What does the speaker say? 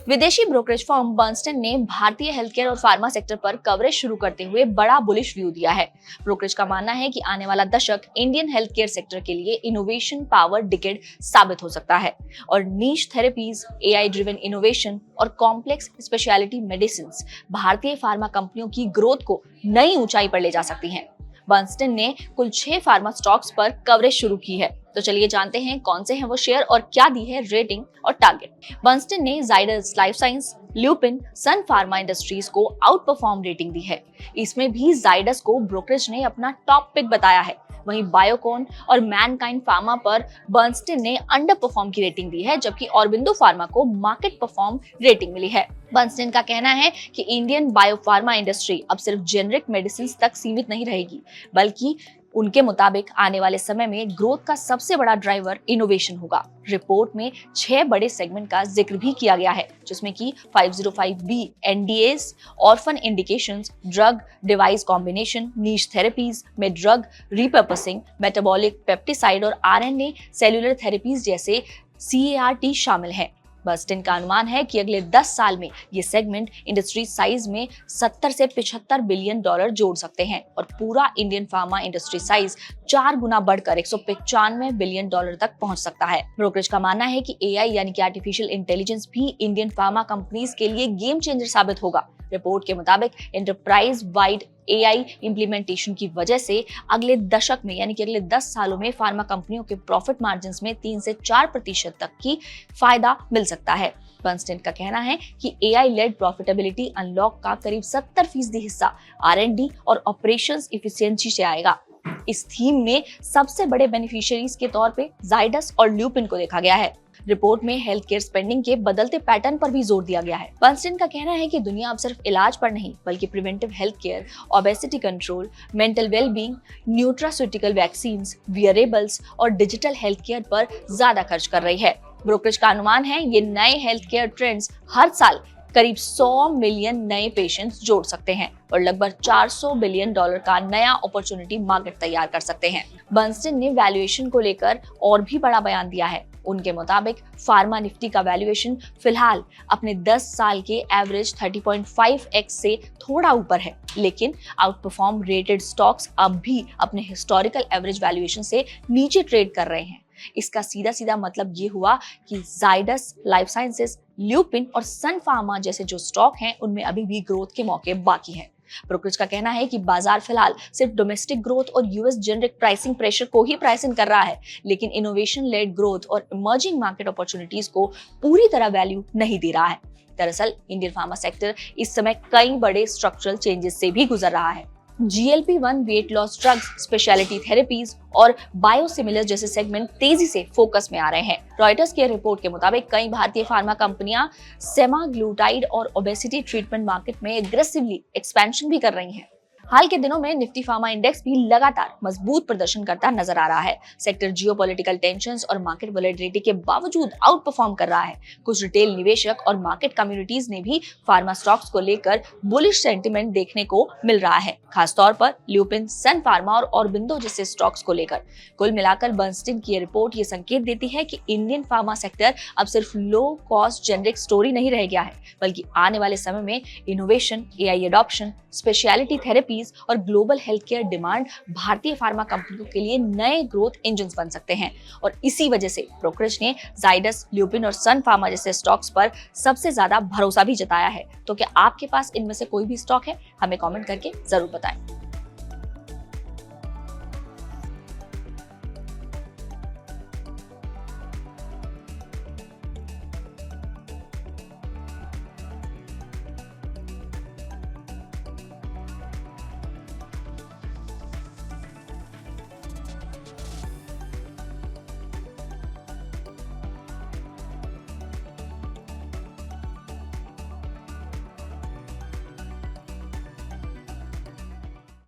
विदेशी brokerage firm बर्नस्टन ने भारतीय हेल्थ केयर और फार्मा सेक्टर पर कवरेज शुरू करते हुए बड़ा बुलिश व्यू दिया है। ब्रोकरेज का मानना है कि आने वाला दशक इंडियन हेल्थ केयर सेक्टर के लिए इनोवेशन पावर डिकेड साबित हो सकता है और नीश थेरेपीज, एआई ड्रिवन इनोवेशन और कॉम्प्लेक्स स्पेशलिटी मेडिसिन भारतीय फार्मा कंपनियों की ग्रोथ को नई ऊंचाई पर ले जा सकती हैं। बर्नस्टन ने कुल 6 फार्मा स्टॉक्स पर कवरेज शुरू की है। तो चलिए जानते हैं कौन से हैं वो शेयर और क्या दी है रेटिंग और टारगेट। बर्नस्टन ने जाइडस लाइफ साइंस, ल्यूपिन, सन फार्मा इंडस्ट्रीज को आउट परफॉर्म रेटिंग दी है। इसमें भी जाइडस को ब्रोकरेज ने अपना टॉप पिक बताया है। वहीं बायोकॉन और मैनकाइंड फार्मा पर बर्नस्टन ने अंडर परफॉर्म की रेटिंग दी है, जबकि ऑरबिंदो फार्मा को मार्केट परफॉर्म रेटिंग मिली है। बर्नस्टन का कहना है कि इंडियन बायोफार्मा इंडस्ट्री अब सिर्फ जेनरिक मेडिसिन तक सीमित नहीं रहेगी, बल्कि उनके मुताबिक आने वाले समय में ग्रोथ का सबसे बड़ा ड्राइवर इनोवेशन होगा। रिपोर्ट में 6 बड़े सेगमेंट का जिक्र भी किया गया है, जिसमें कि 505B NDAs, orphan indications, drug device combination, niche therapies में ड्रग रिपर्पसिंग, मेटाबॉलिक पेप्टिसाइड और आरएनए सेल्यूलर थेरेपीज जैसे CAR-T शामिल हैं। बर्नस्टन का अनुमान है कि अगले 10 साल में ये सेगमेंट इंडस्ट्री साइज में 70 से 75 बिलियन डॉलर जोड़ सकते हैं और पूरा इंडियन फार्मा इंडस्ट्री साइज 4 गुना बढ़कर 195 बिलियन डॉलर तक पहुंच सकता है। ब्रोकरेज का मानना है कि एआई यानी कि आर्टिफिशियल इंटेलिजेंस भी इंडियन फार्मा कंपनीज के लिए गेम चेंजर साबित होगा। रिपोर्ट के मुताबिक एंटरप्राइज वाइड एआई इंप्लीमेंटेशन की वजह से अगले दशक में यानी कि अगले 10 सालों में फार्मा कंपनियों के प्रॉफिट मार्जिन्स में 3 से 4% तक की फायदा मिल सकता है। बर्नस्टन का कहना है कि एआई लेड प्रॉफिटेबिलिटी अनलॉक का करीब 70% हिस्सा आर&डी और ऑपरेशंस इफिशिएंसी से आएगा। इस थीम में सबसे बड़े बेनिफिशियरीज के तौर पे जाइडस और ल्यूपिन को देखा गया है। रिपोर्ट में हेल्थ केयर स्पेंडिंग के बदलते पैटर्न पर भी जोर दिया गया है। बर्नस्टन का कहना है कि दुनिया अब सिर्फ इलाज पर नहीं बल्कि preventive health care, obesity control, mental wellbeing, nutraceutical vaccines, wearables और डिजिटल हेल्थ केयर पर ज्यादा खर्च कर रही है। ब्रोकरेज का अनुमान है ये नए हेल्थ केयर ट्रेंड्स हर साल करीब 100 मिलियन नए पेशेंट्स जोड़ सकते हैं और लगभग 400 बिलियन डॉलर का नया अपॉर्चुनिटी मार्केट तैयार कर सकते हैं। बर्नस्टन ने वैल्यूएशन को लेकर और भी बड़ा बयान दिया है। उनके मुताबिक फार्मा निफ्टी का वैल्यूएशन फिलहाल अपने 10 साल के एवरेज 30.5x से थोड़ा ऊपर है, लेकिन आउट परफॉर्म रेटेड स्टॉक्स अब भी अपने हिस्टोरिकल एवरेज वैल्यूएशन से नीचे ट्रेड कर रहे हैं। इसका सीधा सीधा मतलब ये हुआ कि जाइडस लाइफ साइंसेस, ल्यूपिन और सन फार्मा जैसे जो स्टॉक हैं उनमें अभी भी ग्रोथ के मौके बाकी हैं। ब्रोकरेज का कहना है कि बाजार फिलहाल सिर्फ डोमेस्टिक ग्रोथ और यूएस जेनरिक प्राइसिंग प्रेशर को ही प्राइसिंग कर रहा है, लेकिन इनोवेशन लेड ग्रोथ और इमर्जिंग मार्केट अपॉर्चुनिटीज को पूरी तरह वैल्यू नहीं दे रहा है। दरअसल इंडियन फार्मा सेक्टर इस समय कई बड़े स्ट्रक्चरल चेंजेस से भी गुजर रहा है। GLP-1 weight loss drugs, speciality therapies और बायोसिमिलर जैसे सेगमेंट तेजी से फोकस में आ रहे हैं। रॉयटर्स की रिपोर्ट के मुताबिक कई भारतीय फार्मा कंपनियां सेमाग्लूटाइड और ओबेसिटी ट्रीटमेंट मार्केट में एग्रेसिवली एक्सपेंशन भी कर रही हैं। हाल के दिनों में निफ्टी फार्मा इंडेक्स भी लगातार मजबूत प्रदर्शन करता नजर आ रहा है। सेक्टर जियोपॉलिटिकल टेंशंस और मार्केट वोलेटिलिटी के बावजूद आउट परफॉर्म कर रहा है। कुछ रिटेल निवेशक और मार्केट कम्युनिटीज ने भी फार्मा स्टॉक्स को लेकर बुलिश सेंटिमेंट देखने को मिल रहा है, खासतौर पर ल्यूपिन, सन फार्मा और ऑरबिंदो जैसे स्टॉक्स को लेकर। कुल मिलाकर बर्नस्टन की रिपोर्ट ये संकेत देती है कि इंडियन फार्मा सेक्टर अब सिर्फ लो कॉस्ट जेनरिक स्टोरी नहीं रह गया है, बल्कि आने वाले समय में innovation, AI adoption, speciality therapies और ग्लोबल हेल्थ केयर डिमांड भारतीय फार्मा कंपनियों के लिए नए ग्रोथ इंजन्स बन सकते हैं। और इसी वजह से ब्रोकरेज ने जाइडस, ल्यूपिन और सन फार्मा जैसे स्टॉक्स पर सबसे ज्यादा भरोसा भी जताया है। तो क्या आपके पास इनमें से कोई भी स्टॉक है? हमें कमेंट करके जरूर बताएं।